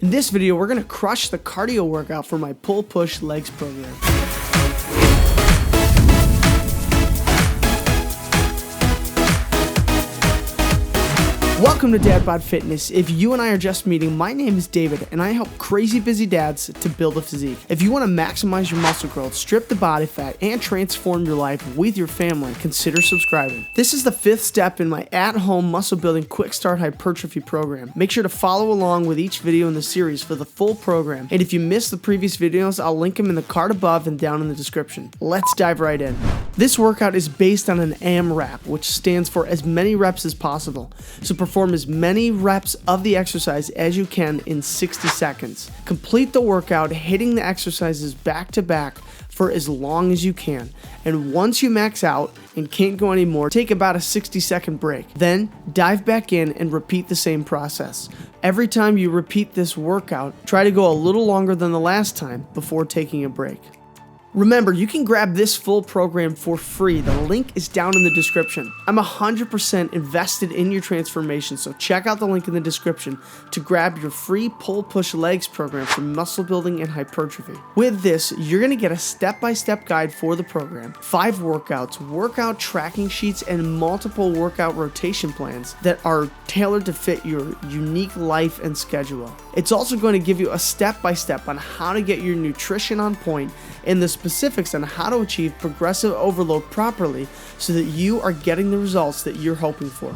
In this video, we're going to crush the cardio workout for my pull-push legs program. Welcome to Dad Bod Fitness. If you and I are just meeting, my name is David and I help crazy busy dads to build a physique. If you want to maximize your muscle growth, strip the body fat, and transform your life with your family, consider subscribing. This is the 5th step in my at-home muscle building quick start hypertrophy program. Make sure to follow along with each video in the series for the full program. And if you missed the previous videos, I'll link them in the card above and down in the description. Let's dive right in. This workout is based on an AMRAP, which stands for as many reps as possible. So perform as many reps of the exercise as you can in 60 seconds. Complete the workout hitting the exercises back to back for as long as you can. And once you max out and can't go anymore, take about a 60-second break. Then dive back in and repeat the same process. Every time you repeat this workout, try to go a little longer than the last time before taking a break. Remember, you can grab this full program for free. The link is down in the description. I'm 100% invested in your transformation, so check out the link in the description to grab your free pull-push legs program for muscle building and hypertrophy. With this, you're going to get a step-by-step guide for the program, 5 workouts, workout tracking sheets, and multiple workout rotation plans that are tailored to fit your unique life and schedule. It's also going to give you a step-by-step on how to get your nutrition on point and the specifics on how to achieve progressive overload properly so that you are getting the results that you're hoping for.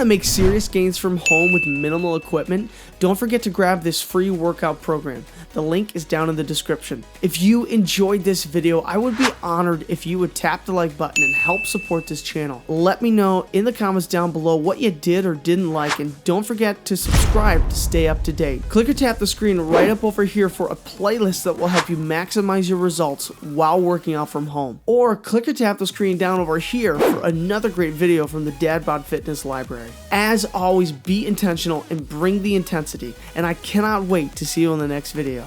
to make serious gains from home with minimal equipment? Don't forget to grab this free workout program. The link is down in the description. If you enjoyed this video, I would be honored if you would tap the like button and help support this channel. Let me know in the comments down below what you did or didn't like, and don't forget to subscribe to stay up to date. Click or tap the screen right up over here for a playlist that will help you maximize your results while working out from home. Or click or tap the screen down over here for another great video from the Dad Bod Fitness library. As always, be intentional and bring the intensity, and I cannot wait to see you in the next video.